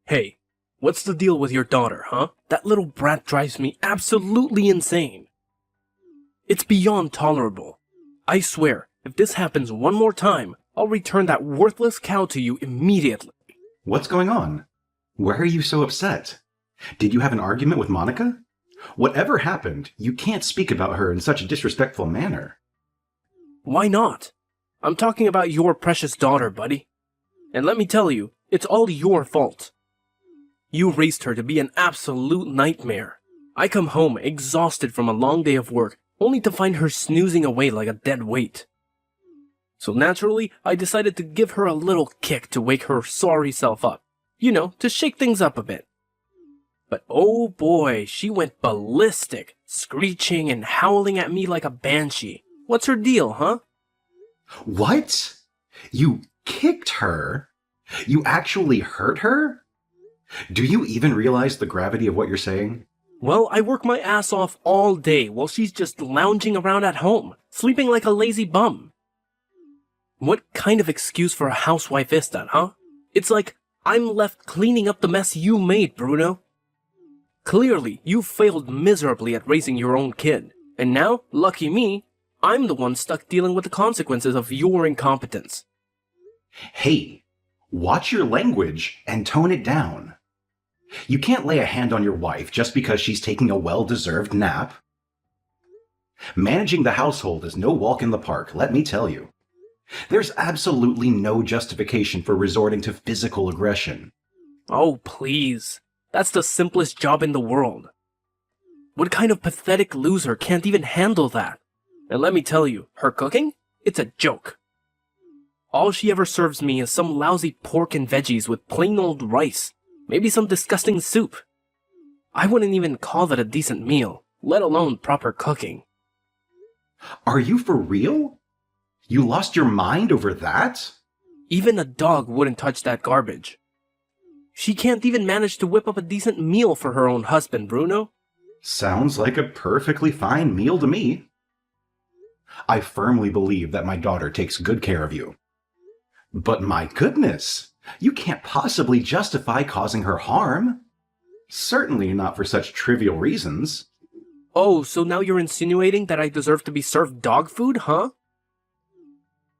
Hey, what's the deal with your daughter, huh? That little brat drives me absolutely insane. It's beyond tolerable. I swear, if this happens one more time, I'll return that worthless cow to you immediately. What's going on? Why are you so upset? Did you have an argument with Monica? Whatever happened, you can't speak about her in such a disrespectful manner. Why not? I'm talking about your precious daughter, buddy. And let me tell you, it's all your fault. You raised her to be an absolute nightmare. I come home exhausted from a long day of work, only to find her snoozing away like a dead weight. So naturally, I decided to give her a little kick to wake her sorry self up. You know, to shake things up a bit. But oh boy, she went ballistic, screeching and howling at me like a banshee. What's her deal, huh? What? You kicked her? You actually hurt her? Do you even realize the gravity of what you're saying? Well, I work my ass off all day while she's just lounging around at home, sleeping like a lazy bum. What kind of excuse for a housewife is that, huh? It's like I'm left cleaning up the mess you made, Bruno. Clearly, you failed miserably at raising your own kid, and now, lucky me, I'm the one stuck dealing with the consequences of your incompetence. Hey, watch your language and tone it down. You can't lay a hand on your wife just because she's taking a well-deserved nap. Managing the household is no walk in the park, let me tell you. There's absolutely no justification for resorting to physical aggression. Oh, please. That's the simplest job in the world. What kind of pathetic loser can't even handle that? And let me tell you, her cooking? It's a joke. All she ever serves me is some lousy pork and veggies with plain old rice. Maybe some disgusting soup. I wouldn't even call that a decent meal, let alone proper cooking. Are you for real? You lost your mind over that? Even a dog wouldn't touch that garbage. She can't even manage to whip up a decent meal for her own husband, Bruno. Sounds like a perfectly fine meal to me. I firmly believe that my daughter takes good care of you. But my goodness, you can't possibly justify causing her harm. Certainly not for such trivial reasons. Oh, so now you're insinuating that I deserve to be served dog food, huh?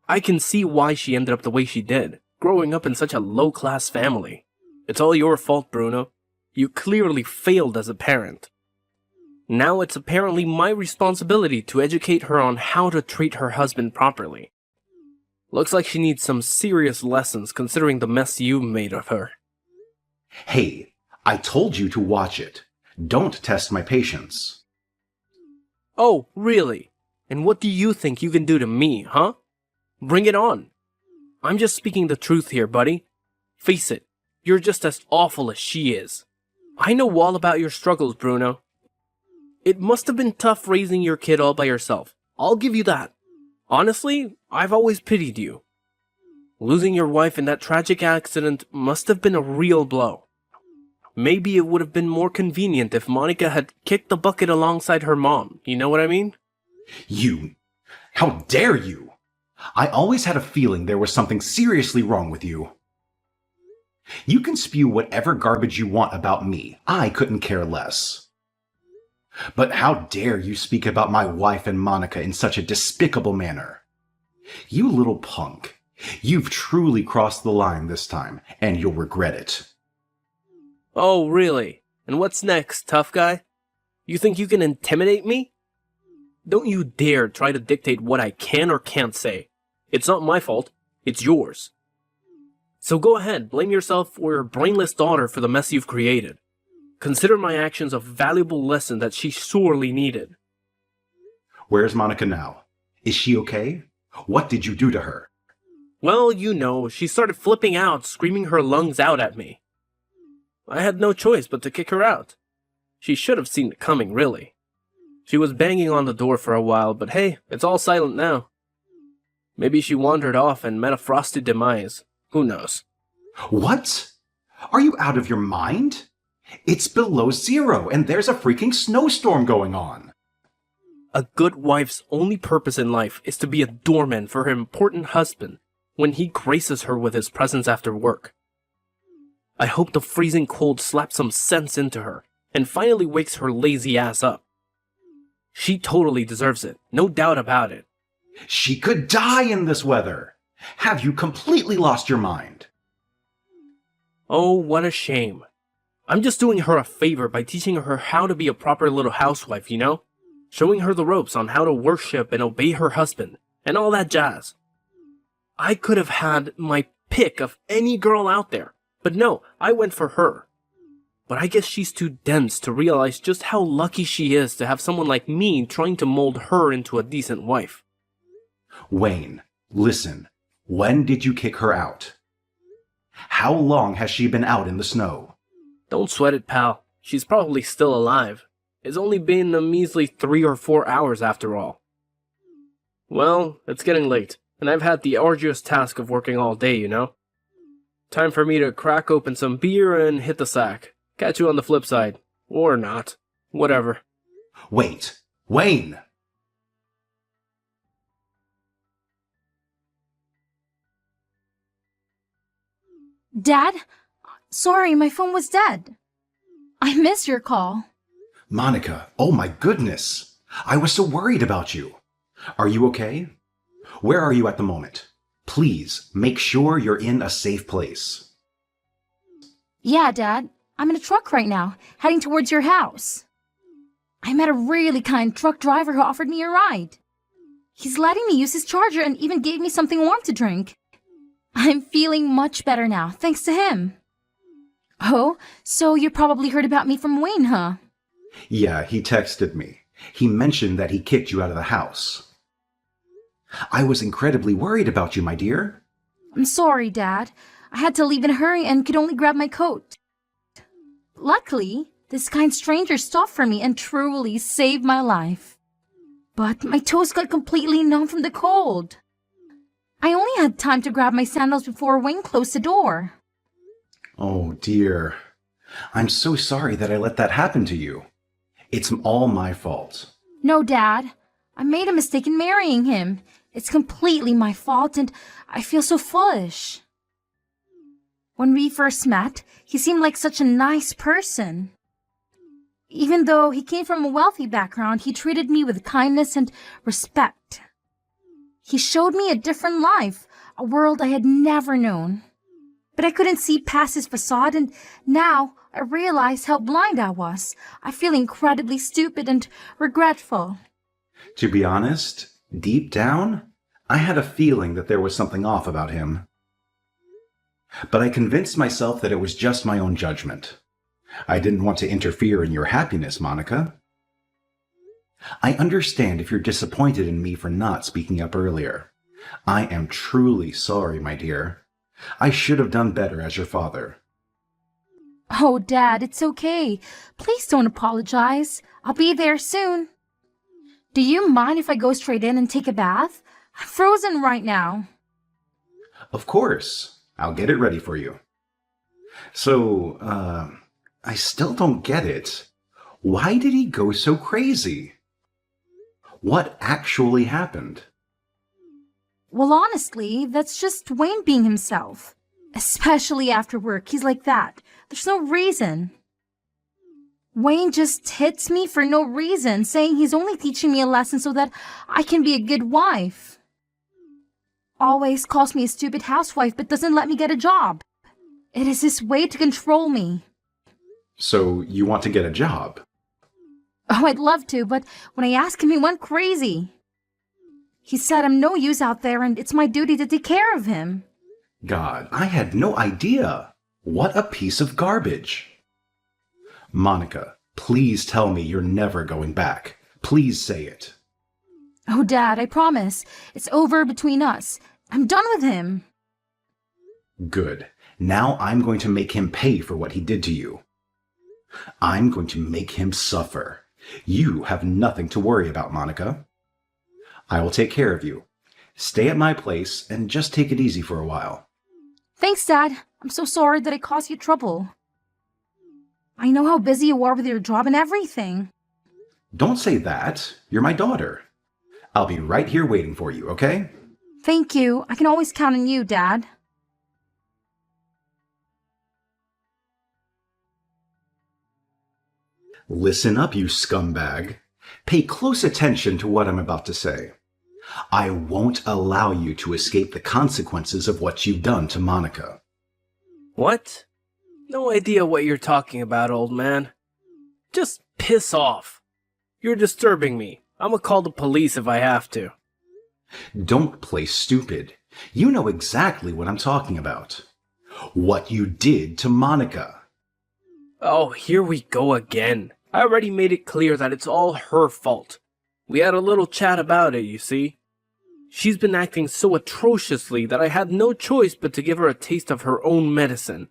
I can see why she ended up the way she did, growing up in such a low-class family. It's all your fault, Bruno. You clearly failed as a parent. Now it's apparently my responsibility to educate her on how to treat her husband properly. Looks like she needs some serious lessons considering the mess you made of her. Hey, I told you to watch it. Don't test my patience. Oh, really? And what do you think you can do to me, huh? Bring it on. I'm just speaking the truth here, buddy. Face it, you're just as awful as she is. I know all about your struggles, Bruno. It must have been tough raising your kid all by yourself. I'll give you that. Honestly, I've always pitied you. Losing your wife in that tragic accident must have been a real blow. Maybe it would have been more convenient if Monica had kicked the bucket alongside her mom, you know what I mean? You! How dare you! I always had a feeling there was something seriously wrong with you. You can spew whatever garbage you want about me. I couldn't care less. But how dare you speak about my wife and Monica in such a despicable manner? You little punk. You've truly crossed the line this time, and you'll regret it. Oh, really? And what's next, tough guy? You think you can intimidate me? Don't you dare try to dictate what I can or can't say. It's not my fault, it's yours. So go ahead, blame yourself or your brainless daughter for the mess you've created. Consider my actions a valuable lesson that she sorely needed. Where's Monica now? Is she okay? What did you do to her? Well, you know, she started flipping out, screaming her lungs out at me. I had no choice but to kick her out. She should have seen it coming, really. She was banging on the door for a while, but hey, it's all silent now. Maybe she wandered off and met a frosty demise. Who knows? What? Are you out of your mind? It's below zero, and there's a freaking snowstorm going on. A good wife's only purpose in life is to be a doorman for her important husband when he graces her with his presence after work. I hope the freezing cold slaps some sense into her and finally wakes her lazy ass up. She totally deserves it, no doubt about it. She could die in this weather. Have you completely lost your mind? Oh, what a shame. I'm just doing her a favor by teaching her how to be a proper little housewife, you know? Showing her the ropes on how to worship and obey her husband, and all that jazz. I could have had my pick of any girl out there, but no, I went for her. But I guess she's too dense to realize just how lucky she is to have someone like me trying to mold her into a decent wife. Wayne, listen. When did you kick her out? How long has she been out in the snow? Don't sweat it, pal. She's probably still alive. It's only been a measly 3 or 4 hours after all. Well, it's getting late, and I've had the arduous task of working all day, you know? Time for me to crack open some beer and hit the sack. Catch you on the flip side. Or not. Whatever. Wait. Wayne! Dad? Sorry, my phone was dead. I missed your call. Monica, oh my goodness. I was so worried about you. Are you okay? Where are you at the moment? Please, make sure you're in a safe place. Yeah, Dad. I'm in a truck right now, heading towards your house. I met a really kind truck driver who offered me a ride. He's letting me use his charger and even gave me something warm to drink. I'm feeling much better now, thanks to him. Oh, so you probably heard about me from Wayne, huh? Yeah, he texted me. He mentioned that he kicked you out of the house. I was incredibly worried about you, my dear. I'm sorry, Dad. I had to leave in a hurry and could only grab my coat. Luckily, this kind stranger stopped for me and truly saved my life. But my toes got completely numb from the cold. I only had time to grab my sandals before Wayne closed the door. Oh, dear. I'm so sorry that I let that happen to you. It's all my fault. No, Dad. I made a mistake in marrying him. It's completely my fault and I feel so foolish. When we first met, he seemed like such a nice person. Even though he came from a wealthy background, he treated me with kindness and respect. He showed me a different life, a world I had never known. But I couldn't see past his facade, and now I realize how blind I was. I feel incredibly stupid and regretful. To be honest, deep down, I had a feeling that there was something off about him. But I convinced myself that it was just my own judgment. I didn't want to interfere in your happiness, Monica. I understand if you're disappointed in me for not speaking up earlier. I am truly sorry, my dear. I should have done better as your father. Oh, Dad, it's okay. Please don't apologize. I'll be there soon. Do you mind if I go straight in and take a bath? I'm frozen right now. Of course. I'll get it ready for you. So, I still don't get it. Why did he go so crazy? What actually happened? Well, honestly, that's just Wayne being himself. Especially after work, he's like that. There's no reason. Wayne just hits me for no reason, saying he's only teaching me a lesson so that I can be a good wife. Always calls me a stupid housewife but doesn't let me get a job. It is his way to control me. So, you want to get a job? Oh, I'd love to, but when I asked him, he went crazy. He said I'm no use out there and it's my duty to take care of him. God, I had no idea. What a piece of garbage. Monica, please tell me you're never going back. Please say it. Oh, Dad, I promise. It's over between us. I'm done with him. Good. Now I'm going to make him pay for what he did to you. I'm going to make him suffer. You have nothing to worry about, Monica. I will take care of you. Stay at my place and just take it easy for a while. Thanks, Dad. I'm so sorry that I caused you trouble. I know how busy you are with your job and everything. Don't say that. You're my daughter. I'll be right here waiting for you, okay? Thank you. I can always count on you, Dad. Listen up, you scumbag. Pay close attention to what I'm about to say. I won't allow you to escape the consequences of what you've done to Monica. What? No idea what you're talking about, old man. Just piss off. You're disturbing me. I'ma call the police if I have to. Don't play stupid. You know exactly what I'm talking about. What you did to Monica. Oh, here we go again. I already made it clear that it's all her fault. We had a little chat about it, you see. She's been acting so atrociously that I had no choice but to give her a taste of her own medicine.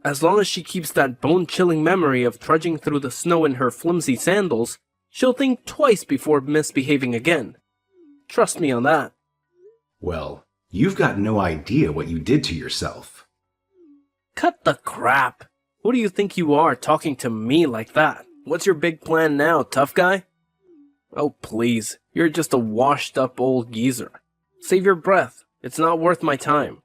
As long as she keeps that bone-chilling memory of trudging through the snow in her flimsy sandals, she'll think twice before misbehaving again. Trust me on that. Well, you've got no idea what you did to yourself. Cut the crap. Who do you think you are talking to me like that? What's your big plan now, tough guy? Oh, please. You're just a washed-up old geezer. Save your breath. It's not worth my time.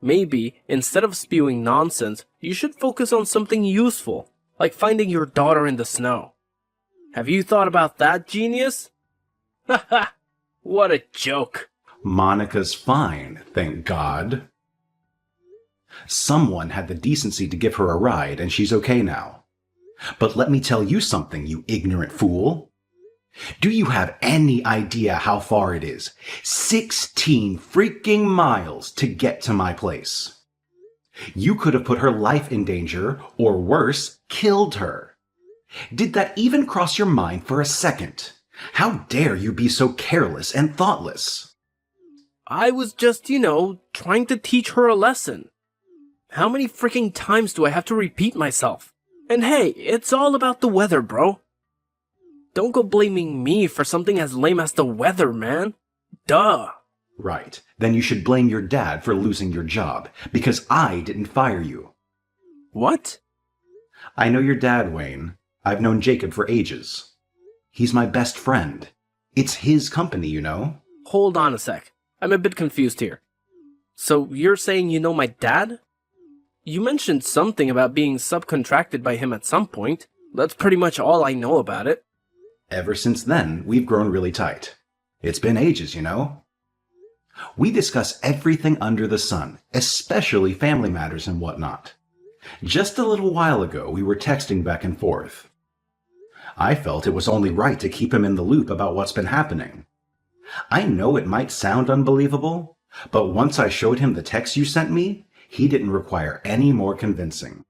Maybe, instead of spewing nonsense, you should focus on something useful, like finding your daughter in the snow. Have you thought about that, genius? Haha, what a joke. Monica's fine, thank God. Someone had the decency to give her a ride, and she's okay now. But let me tell you something, you ignorant fool. Do you have any idea how far it is? 16 freaking miles to get to my place. You could have put her life in danger, or worse, killed her. Did that even cross your mind for a second? How dare you be so careless and thoughtless? I was just, trying to teach her a lesson. How many freaking times do I have to repeat myself? And hey, it's all about the weather, bro. Don't go blaming me for something as lame as the weather, man. Duh. Right. Then you should blame your dad for losing your job, because I didn't fire you. What? I know your dad, Wayne. I've known Jacob for ages. He's my best friend. It's his company, you know. Hold on a sec. I'm a bit confused here. So you're saying you know my dad? You mentioned something about being subcontracted by him at some point. That's pretty much all I know about it. Ever since then, we've grown really tight. It's been ages, you know. We discuss everything under the sun, especially family matters and whatnot. Just a little while ago, we were texting back and forth. I felt it was only right to keep him in the loop about what's been happening. I know it might sound unbelievable, but once I showed him the text you sent me, he didn't require any more convincing.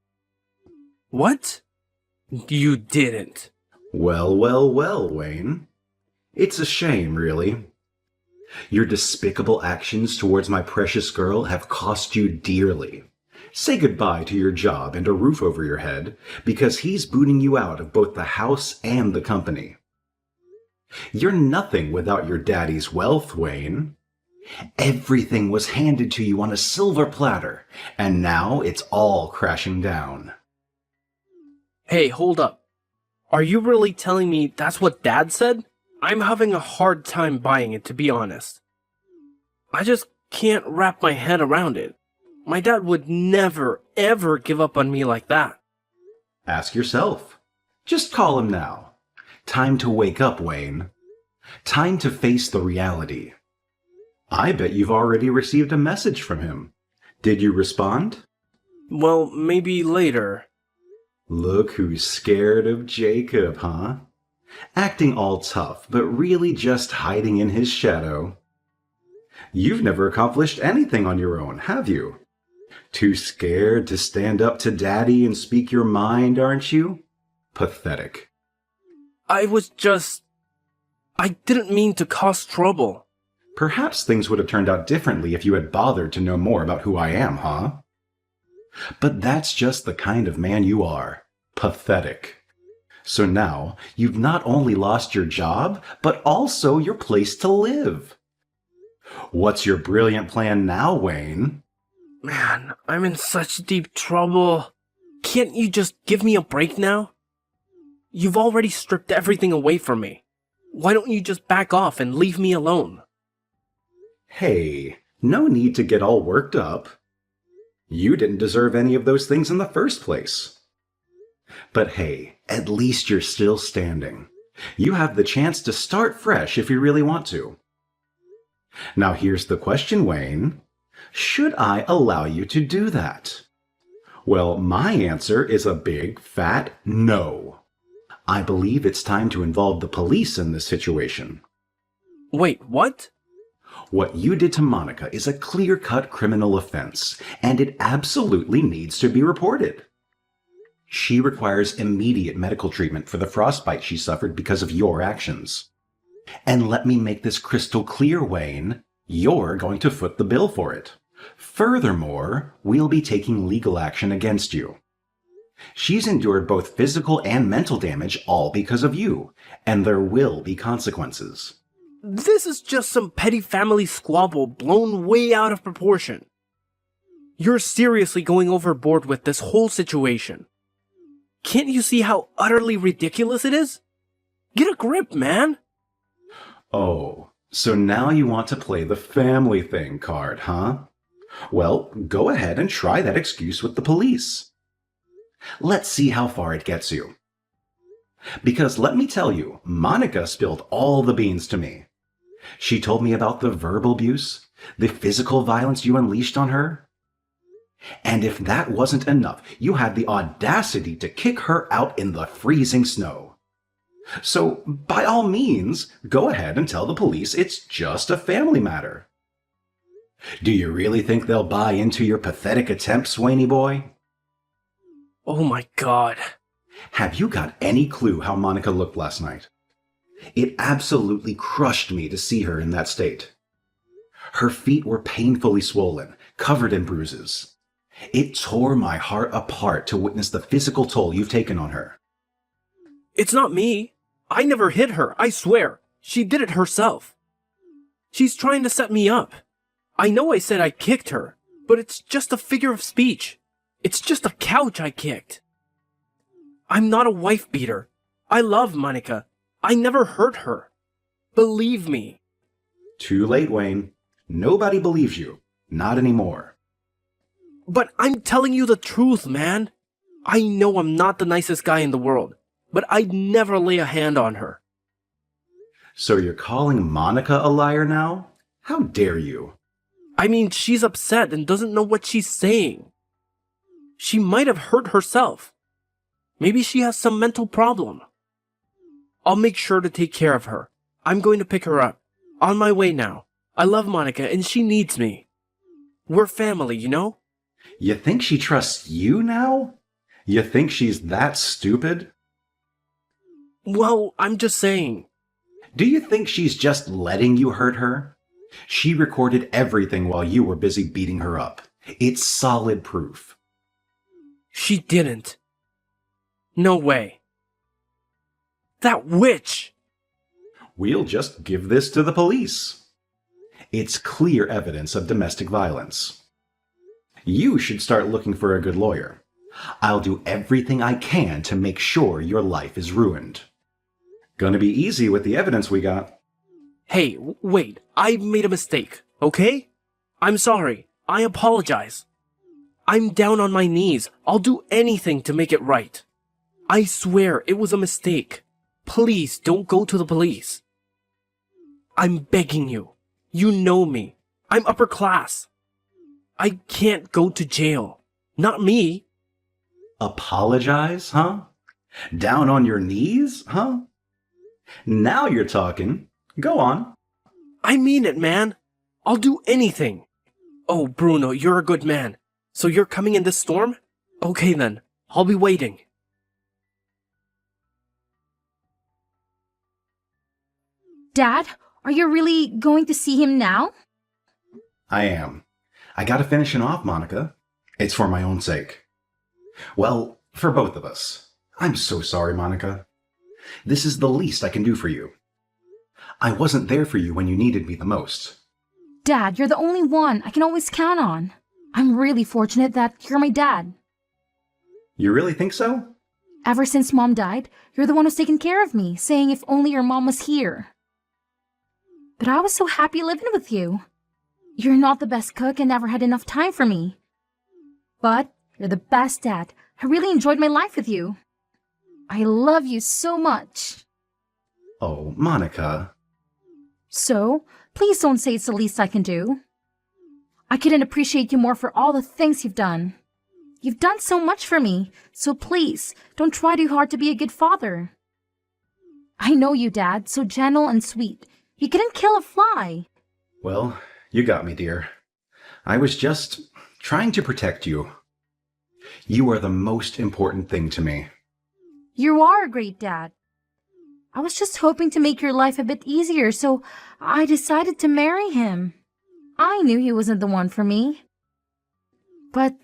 What? You didn't. Well, well, well, Wayne. It's a shame, really. Your despicable actions towards my precious girl have cost you dearly. Say goodbye to your job and a roof over your head, because he's booting you out of both the house and the company. You're nothing without your daddy's wealth, Wayne. Everything was handed to you on a silver platter, and now it's all crashing down. Hey, hold up. Are you really telling me that's what Dad said? I'm having a hard time buying it, to be honest. I just can't wrap my head around it. My dad would never, ever give up on me like that. Ask yourself. Just call him now. Time to wake up, Wayne. Time to face the reality. I bet you've already received a message from him. Did you respond? Well, maybe later. Look who's scared of Jacob, huh? Acting all tough, but really just hiding in his shadow. You've never accomplished anything on your own, have you? Too scared to stand up to Daddy and speak your mind, aren't you? Pathetic. I didn't mean to cause trouble. Perhaps things would have turned out differently if you had bothered to know more about who I am, huh? But that's just the kind of man you are. Pathetic. So now, you've not only lost your job, but also your place to live. What's your brilliant plan now, Wayne? Man, I'm in such deep trouble. Can't you just give me a break now? You've already stripped everything away from me. Why don't you just back off and leave me alone? Hey, no need to get all worked up. You didn't deserve any of those things in the first place. But hey, at least you're still standing. You have the chance to start fresh if you really want to. Now here's the question, Wayne. Should I allow you to do that? Well, my answer is a big, fat no. I believe it's time to involve the police in this situation. Wait, what? What you did to Monica is a clear-cut criminal offense, and it absolutely needs to be reported. She requires immediate medical treatment for the frostbite she suffered because of your actions. And let me make this crystal clear, Wayne. You're going to foot the bill for it. Furthermore, we'll be taking legal action against you. She's endured both physical and mental damage all because of you, and there will be consequences. This is just some petty family squabble blown way out of proportion. You're seriously going overboard with this whole situation. Can't you see how utterly ridiculous it is? Get a grip, man! Oh, so now you want to play the family thing card, huh? Well, go ahead and try that excuse with the police. Let's see how far it gets you. Because let me tell you, Monica spilled all the beans to me. She told me about the verbal abuse, the physical violence you unleashed on her. And if that wasn't enough, you had the audacity to kick her out in the freezing snow. So, by all means, go ahead and tell the police it's just a family matter. Do you really think they'll buy into your pathetic attempts, Swaney boy? Oh my god. Have you got any clue how Monica looked last night? It absolutely crushed me to see her in that state. Her feet were painfully swollen, covered in bruises. It tore my heart apart to witness the physical toll you've taken on her. It's not me. I never hit her, I swear. She did it herself. She's trying to set me up. I know I said I kicked her, but it's just a figure of speech. It's just a couch I kicked. I'm not a wife beater. I love Monica. I never hurt her. Believe me. Too late, Wayne. Nobody believes you. Not anymore. But I'm telling you the truth, man. I know I'm not the nicest guy in the world, but I'd never lay a hand on her. So you're calling Monica a liar now? How dare you? I mean, she's upset and doesn't know what she's saying. She might have hurt herself. Maybe she has some mental problem. I'll make sure to take care of her. I'm going to pick her up. On my way now. I love Monica and she needs me. We're family, you know? You think she trusts you now? You think she's that stupid? Well, I'm just saying. Do you think she's just letting you hurt her? She recorded everything while you were busy beating her up. It's solid proof. She didn't. No way. That witch! We'll just give this to the police. It's clear evidence of domestic violence. You should start looking for a good lawyer. I'll do everything I can to make sure your life is ruined. Gonna be easy with the evidence we got. Hey, wait, I made a mistake, okay? I'm sorry. I apologize. I'm down on my knees. I'll do anything to make it right. I swear it was a mistake. Please don't go to the police. I'm begging you. You know me. I'm upper class. I can't go to jail. Not me. Apologize, huh? Down on your knees, huh? Now you're talking. Go on. I mean it, man. I'll do anything. Oh, Bruno, you're a good man. So you're coming in this storm? Okay then. I'll be waiting. Dad, are you really going to see him now? I am. I gotta finish it off, Monica. It's for my own sake. Well, for both of us. I'm so sorry, Monica. This is the least I can do for you. I wasn't there for you when you needed me the most. Dad, you're the only one I can always count on. I'm really fortunate that you're my dad. You really think so? Ever since Mom died, you're the one who's taken care of me, saying if only your mom was here. But I was so happy living with you. You're not the best cook and never had enough time for me. But you're the best dad. I really enjoyed my life with you. I love you so much. Oh, Monica. So, please don't say it's the least I can do. I couldn't appreciate you more for all the things you've done. You've done so much for me, so please, don't try too hard to be a good father. I know you, Dad, so gentle and sweet. You couldn't kill a fly. Well, you got me, dear. I was just trying to protect you. You are the most important thing to me. You are a great dad. I was just hoping to make your life a bit easier, so I decided to marry him. I knew he wasn't the one for me. But,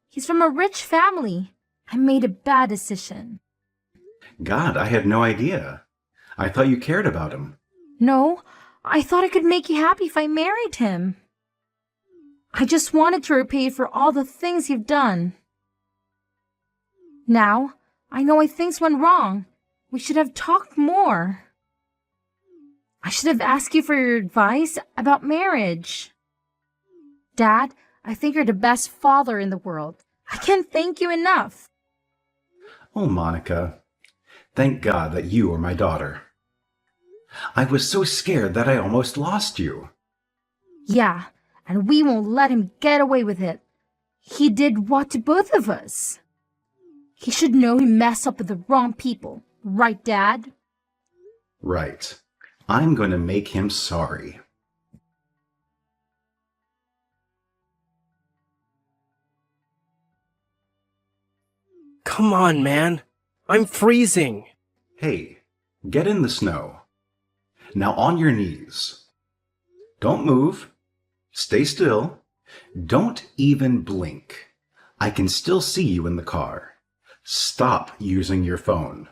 he's from a rich family. I made a bad decision. God, I had no idea. I thought you cared about him. No, I thought I could make you happy if I married him. I just wanted to repay you for all the things you've done. Now, I know things went wrong. We should have talked more. I should have asked you for your advice about marriage. Dad, I think you're the best father in the world. I can't thank you enough. Oh, Monica. Thank God that you are my daughter. I was so scared that I almost lost you. Yeah, and we won't let him get away with it. He did what to both of us? He should know he messed up with the wrong people. Right, Dad? Right. I'm going to make him sorry. Come on, man. I'm freezing. Hey, get in the snow. Now on your knees. Don't move. Stay still. Don't even blink. I can still see you in the car. Stop using your phone.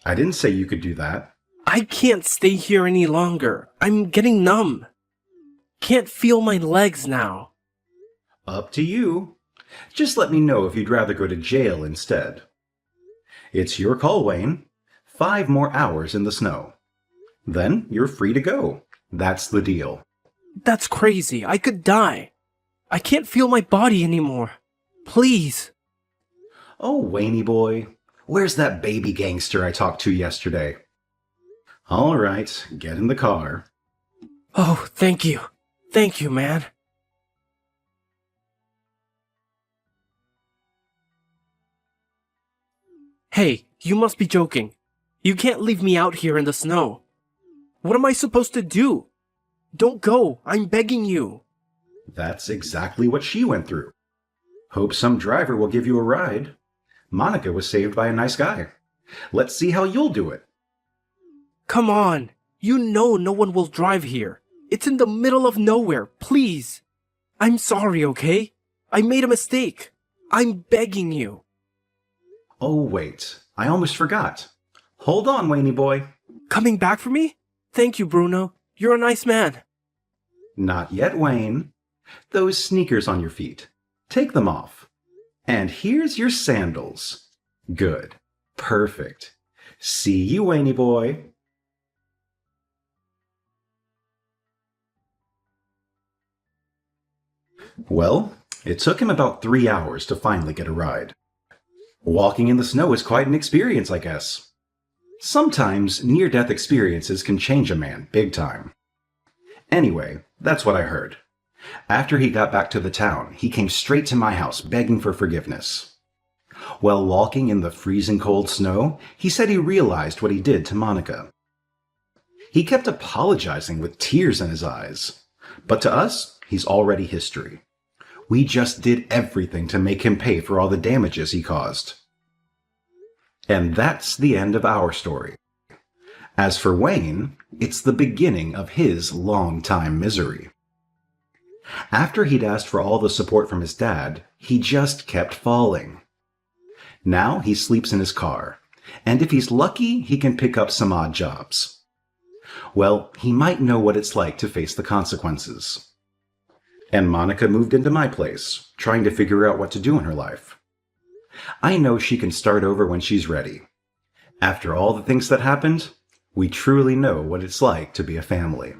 I didn't say you could do that. I can't stay here any longer. I'm getting numb. Can't feel my legs now. Up to you. Just let me know if you'd rather go to jail instead. It's your call, Wayne. 5 more hours in the snow. Then you're free to go. That's the deal. That's crazy. I could die. I can't feel my body anymore. Please. Oh, Waynie boy. Where's that baby gangster I talked to yesterday? All right, get in the car. Oh, thank you. Thank you, man. Hey, you must be joking. You can't leave me out here in the snow. What am I supposed to do? Don't go. I'm begging you. That's exactly what she went through. Hope some driver will give you a ride. Monica was saved by a nice guy. Let's see how you'll do it. Come on. You know no one will drive here. It's in the middle of nowhere. Please. I'm sorry, okay? I made a mistake. I'm begging you. Oh, wait. I almost forgot. Hold on, Waynie boy. Coming back for me? Thank you, Bruno. You're a nice man. Not yet, Wayne. Those sneakers on your feet. Take them off. And here's your sandals. Good. Perfect. See you, Waynie boy. Well, it took him about 3 hours to finally get a ride. Walking in the snow is quite an experience, I guess. Sometimes near-death experiences can change a man big time. Anyway, that's what I heard. After he got back to the town, he came straight to my house begging for forgiveness. While walking in the freezing cold snow, he said he realized what he did to Monica. He kept apologizing with tears in his eyes. But to us, he's already history. We just did everything to make him pay for all the damages he caused. And that's the end of our story. As for Wayne, it's the beginning of his long-time misery. After he'd asked for all the support from his dad, he just kept falling. Now he sleeps in his car, and if he's lucky, he can pick up some odd jobs. Well, he might know what it's like to face the consequences. And Monica moved into my place, trying to figure out what to do in her life. I know she can start over when she's ready. After all the things that happened, we truly know what it's like to be a family.